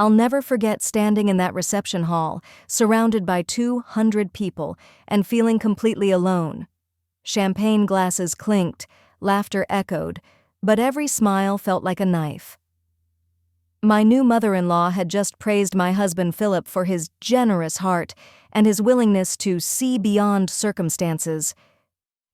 I'll never forget standing in that reception hall, surrounded by 200 people, and feeling completely alone. Champagne glasses clinked, laughter echoed, but every smile felt like a knife. My new mother-in-law had just praised my husband Philip for his generous heart and his willingness to see beyond circumstances.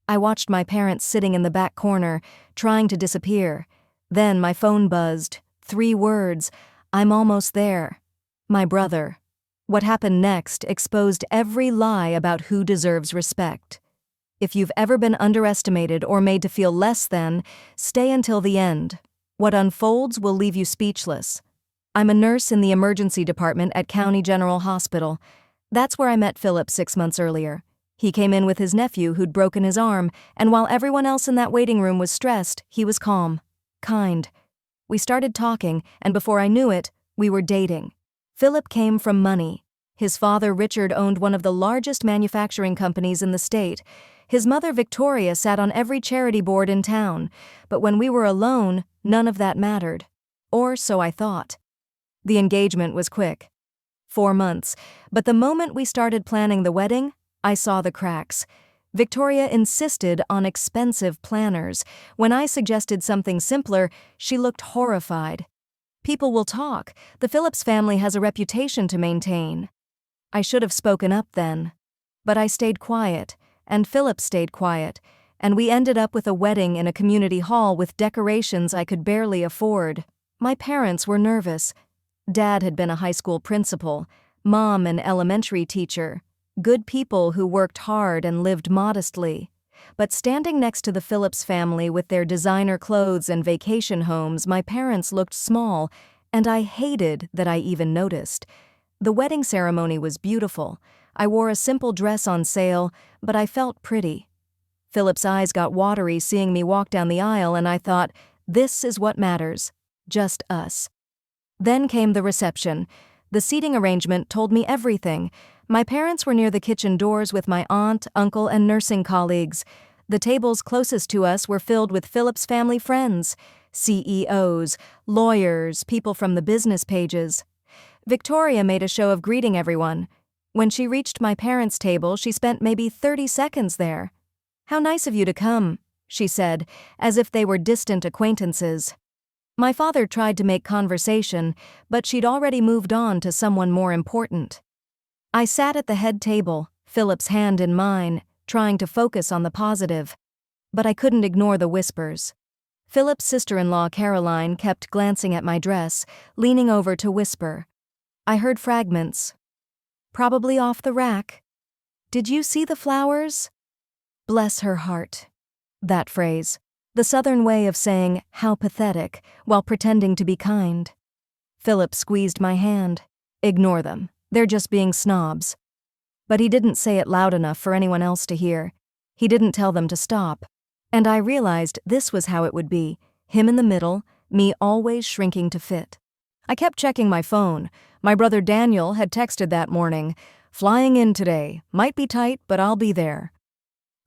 I watched my parents sitting in the back corner, trying to disappear. Then my phone buzzed. 3 words. I'm almost there. My brother. What happened next exposed every lie about who deserves respect. If you've ever been underestimated or made to feel less than, stay until the end. What unfolds will leave you speechless. I'm a nurse in the emergency department at County General Hospital. That's where I met Philip 6 months earlier. He came in with his nephew who'd broken his arm, and while everyone else in that waiting room was stressed, he was calm, kind. We started talking, and before I knew it, we were dating. Philip came from money. His father, Richard, owned one of the largest manufacturing companies in the state. His mother, Victoria, sat on every charity board in town, but when we were alone, none of that mattered. Or so I thought. The engagement was quick. 4 months, but the moment we started planning the wedding, I saw the cracks. Victoria insisted on expensive planners. When I suggested something simpler, she looked horrified. People will talk. The Phillips family has a reputation to maintain. I should have spoken up then. But I stayed quiet, and Philip stayed quiet, and we ended up with a wedding in a community hall with decorations I could barely afford. My parents were nervous. Dad had been a high school principal, Mom an elementary teacher. Good people who worked hard and lived modestly. But standing next to the Phillips family with their designer clothes and vacation homes, my parents looked small, and I hated that I even noticed. The wedding ceremony was beautiful. I wore a simple dress on sale, but I felt pretty. Philip's eyes got watery seeing me walk down the aisle, and I thought, this is what matters. Just us. Then came the reception. The seating arrangement told me everything. My parents were near the kitchen doors with my aunt, uncle, and nursing colleagues. The tables closest to us were filled with Philip's family friends, CEOs, lawyers, people from the business pages. Victoria made a show of greeting everyone. When she reached my parents' table, she spent maybe 30 seconds there. "How nice of you to come," she said, as if they were distant acquaintances. My father tried to make conversation, but she'd already moved on to someone more important. I sat at the head table, Philip's hand in mine, trying to focus on the positive. But I couldn't ignore the whispers. Philip's sister-in-law, Caroline, kept glancing at my dress, leaning over to whisper. I heard fragments. "Probably off the rack. Did you see the flowers?" Bless her heart. That phrase. The Southern way of saying, how pathetic, while pretending to be kind. Philip squeezed my hand. Ignore them. They're just being snobs. But he didn't say it loud enough for anyone else to hear. He didn't tell them to stop. And I realized this was how it would be. Him in the middle, me always shrinking to fit. I kept checking my phone. My brother Daniel had texted that morning, "Flying in today. Might be tight, but I'll be there."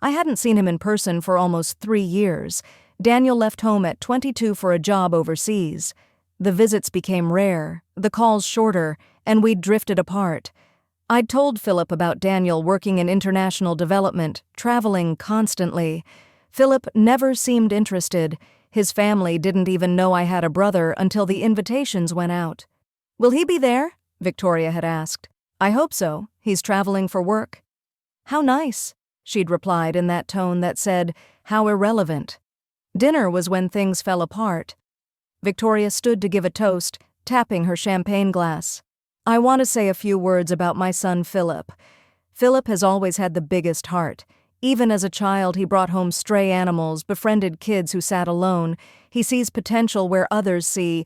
I hadn't seen him in person for almost 3 years. Daniel left home at 22 for a job overseas. The visits became rare, the calls shorter, and we'd drifted apart. I'd told Philip about Daniel working in international development, traveling constantly. Philip never seemed interested. His family didn't even know I had a brother until the invitations went out. "Will he be there?" Victoria had asked. "I hope so. He's traveling for work." "How nice," she'd replied in that tone that said, "How irrelevant." Dinner was when things fell apart. Victoria stood to give a toast, tapping her champagne glass. "I want to say a few words about my son Philip. Philip has always had the biggest heart. Even as a child, he brought home stray animals, befriended kids who sat alone. He sees potential where others see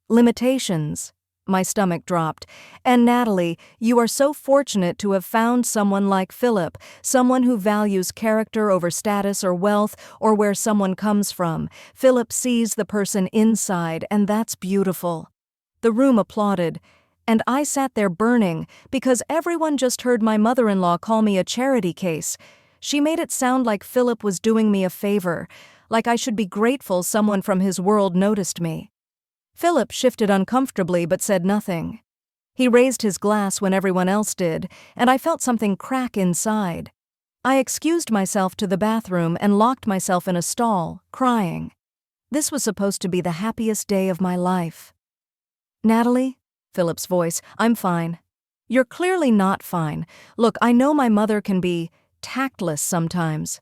limitations." My stomach dropped. "And Natalie, you are so fortunate to have found someone like Philip, someone who values character over status or wealth or where someone comes from. Philip sees the person inside, and that's beautiful." The room applauded, and I sat there burning because everyone just heard my mother-in-law call me a charity case. She made it sound like Philip was doing me a favor, like I should be grateful someone from his world noticed me. Philip shifted uncomfortably but said nothing. He raised his glass when everyone else did, and I felt something crack inside. I excused myself to the bathroom and locked myself in a stall, crying. This was supposed to be the happiest day of my life. Natalie? Philip's voice. I'm fine. You're clearly not fine. Look, I know my mother can be tactless sometimes.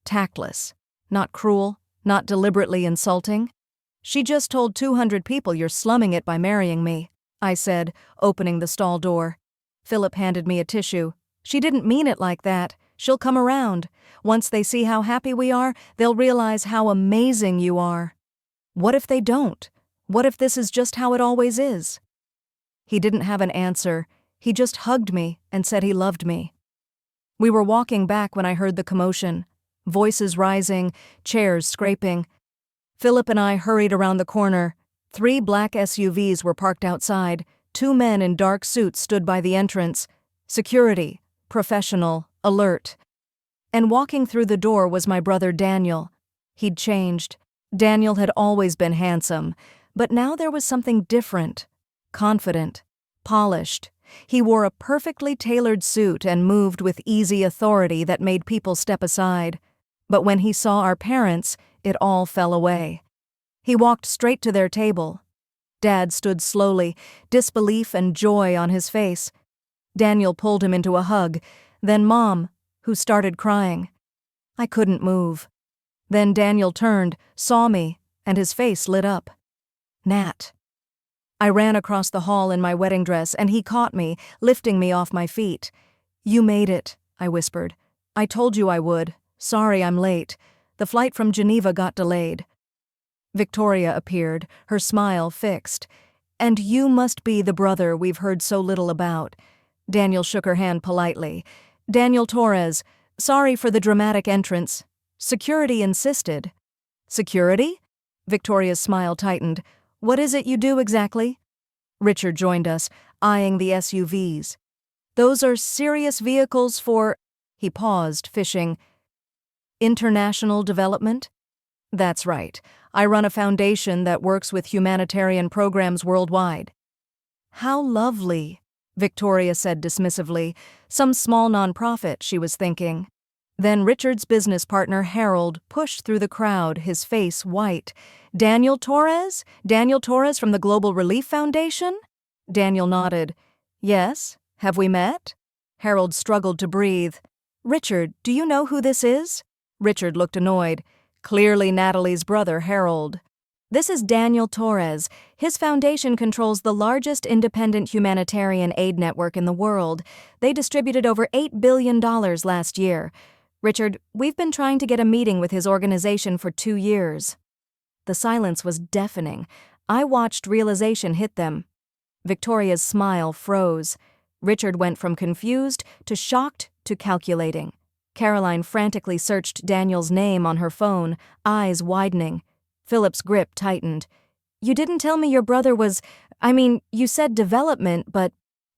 Tactless. Not cruel, not deliberately insulting. She just told 200 people you're slumming it by marrying me, I said, opening the stall door. Philip handed me a tissue. She didn't mean it like that. She'll come around. Once they see how happy we are, they'll realize how amazing you are. What if they don't? What if this is just how it always is? He didn't have an answer. He just hugged me and said he loved me. We were walking back when I heard the commotion. Voices rising, chairs scraping. Philip and I hurried around the corner. 3 black SUVs were parked outside. 2 men in dark suits stood by the entrance. Security, professional, alert. And walking through the door was my brother Daniel. He'd changed. Daniel had always been handsome, but now there was something different. Confident, polished. He wore a perfectly tailored suit and moved with easy authority that made people step aside. But when he saw our parents, it all fell away. He walked straight to their table. Dad stood slowly, disbelief and joy on his face. Daniel pulled him into a hug, then Mom, who started crying. I couldn't move. Then Daniel turned, saw me, and his face lit up. Nat. I ran across the hall in my wedding dress, and he caught me, lifting me off my feet. You made it, I whispered. I told you I would. Sorry I'm late. The flight from Geneva got delayed. Victoria appeared, her smile fixed. And you must be the brother we've heard so little about. Daniel shook her hand politely. Daniel Torres, sorry for the dramatic entrance. Security insisted. Security? Victoria's smile tightened. What is it you do exactly? Richard joined us, eyeing the SUVs. Those are serious vehicles for... He paused, fishing. International development? That's right. I run a foundation that works with humanitarian programs worldwide. How lovely, Victoria said dismissively. Some small nonprofit, she was thinking. Then Richard's business partner, Harold, pushed through the crowd, his face white. Daniel Torres? Daniel Torres from the Global Relief Foundation? Daniel nodded. Yes? Have we met? Harold struggled to breathe. Richard, do you know who this is? Richard looked annoyed. Clearly Natalie's brother, Harold. This is Daniel Torres. His foundation controls the largest independent humanitarian aid network in the world. They distributed over $8 billion last year. Richard, we've been trying to get a meeting with his organization for 2 years. The silence was deafening. I watched realization hit them. Victoria's smile froze. Richard went from confused to shocked to calculating. Caroline frantically searched Daniel's name on her phone, eyes widening. Philip's grip tightened. You didn't tell me your brother was... you said development, but...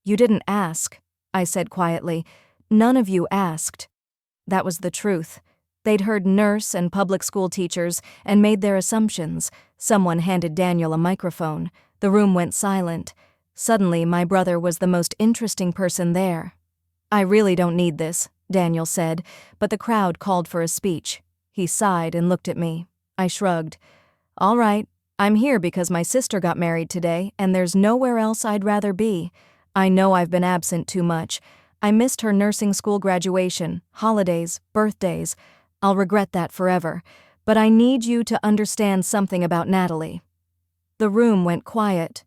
You didn't ask, I said quietly. None of you asked. That was the truth. They'd heard nurse and public school teachers and made their assumptions. Someone handed Daniel a microphone. The room went silent. Suddenly, my brother was the most interesting person there. I really don't need this, Daniel said, but the crowd called for a speech. He sighed and looked at me. I shrugged. All right, I'm here because my sister got married today, and there's nowhere else I'd rather be. I know I've been absent too much. I missed her nursing school graduation, holidays, birthdays. I'll regret that forever. But I need you to understand something about Natalie. The room went quiet.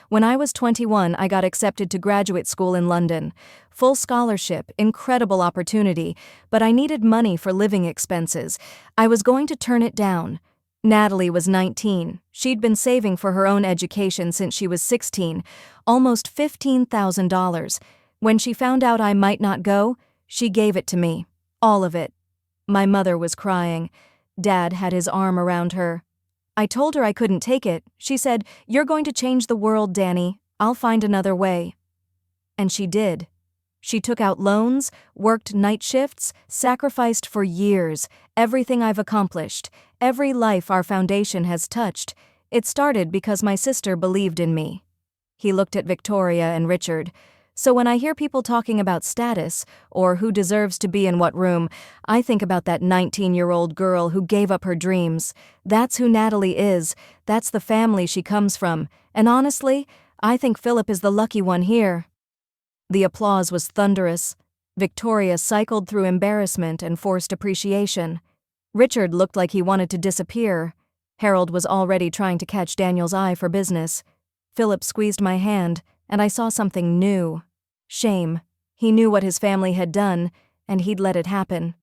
When I was 21, I got accepted to graduate school in London. Full scholarship, incredible opportunity, but I needed money for living expenses. I was going to turn it down. Natalie was 19. She'd been saving for her own education since she was 16, almost $15,000. When she found out I might not go, she gave it to me. All of it. My mother was crying. Dad had his arm around her. I told her I couldn't take it. She said, "You're going to change the world, Danny. I'll find another way." And she did. She took out loans, worked night shifts, sacrificed for years. Everything I've accomplished, every life our foundation has touched, It started because my sister believed in me. He looked at Victoria and Richard. So when I hear people talking about status, or who deserves to be in what room, I think about that 19-year-old girl who gave up her dreams. That's who Natalie is. That's the family she comes from. And honestly, I think Philip is the lucky one here. The applause was thunderous. Victoria cycled through embarrassment and forced appreciation. Richard looked like he wanted to disappear. Harold was already trying to catch Daniel's eye for business. Philip squeezed my hand, and I saw something new. Shame. He knew what his family had done, and he'd let it happen.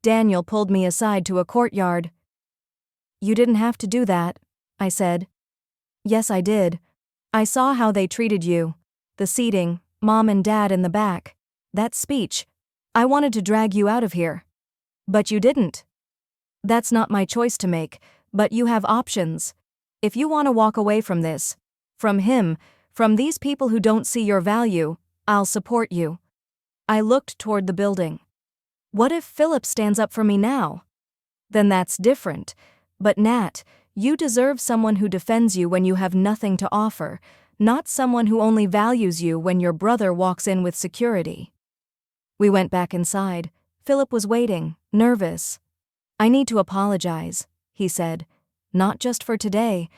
Daniel pulled me aside to a courtyard. "You didn't have to do that," I said. "Yes, I did. I saw how they treated you. The seating, Mom and Dad in the back. That speech. I wanted to drag you out of here. But you didn't. That's not my choice to make, but you have options. If you want to walk away from this, from him, from these people who don't see your value, I'll support you." I looked toward the building. What if Philip stands up for me now? Then that's different. But Nat, you deserve someone who defends you when you have nothing to offer, not someone who only values you when your brother walks in with security. We went back inside. Philip was waiting, nervous. "I need to apologize," he said. "Not just for today.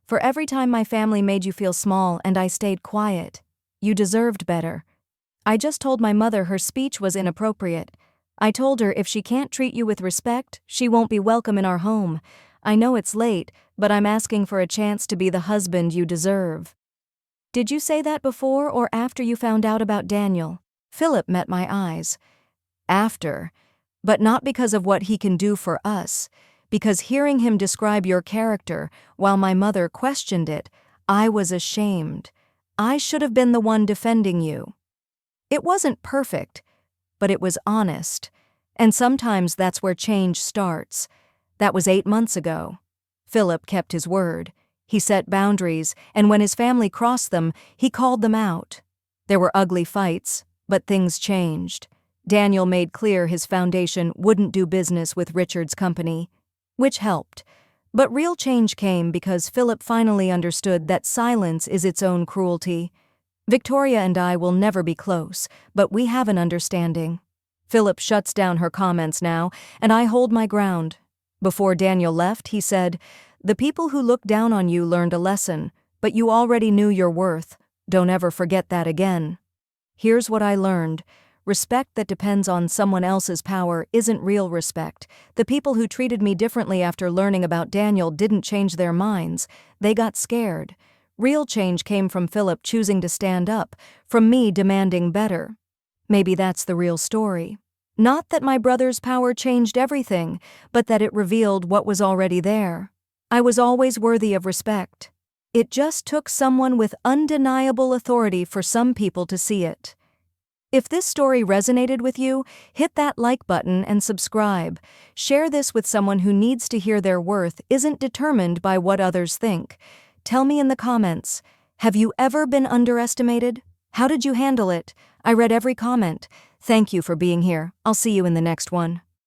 For every time my family made you feel small and I stayed quiet. You deserved better. I just told my mother her speech was inappropriate. I told her if she can't treat you with respect, she won't be welcome in our home. I know it's late, but I'm asking for a chance to be the husband you deserve." "Did you say that before or after you found out about Daniel?" Philip met my eyes. "After. But not because of what he can do for us. Because hearing him describe your character while my mother questioned it, I was ashamed. I should have been the one defending you. It wasn't perfect, but it was honest. And sometimes that's where change starts. That was 8 months ago. Philip kept his word. He set boundaries, and when his family crossed them, he called them out. There were ugly fights, but things changed. Daniel made clear his foundation wouldn't do business with Richard's company, which helped. But real change came because Philip finally understood that silence is its own cruelty. Victoria and I will never be close, but we have an understanding. Philip shuts down her comments now, and I hold my ground. Before Daniel left, he said, "The people who looked down on you learned a lesson, but you already knew your worth. Don't ever forget that again." Here's what I learned. Respect that depends on someone else's power isn't real respect. The people who treated me differently after learning about Daniel didn't change their minds. They got scared. Real change came from Philip choosing to stand up, from me demanding better. Maybe that's the real story. Not that my brother's power changed everything, but that it revealed what was already there. I was always worthy of respect. It just took someone with undeniable authority for some people to see it. If this story resonated with you, hit that like button and subscribe. Share this with someone who needs to hear their worth isn't determined by what others think. Tell me in the comments, have you ever been underestimated? How did you handle it? I read every comment. Thank you for being here. I'll see you in the next one.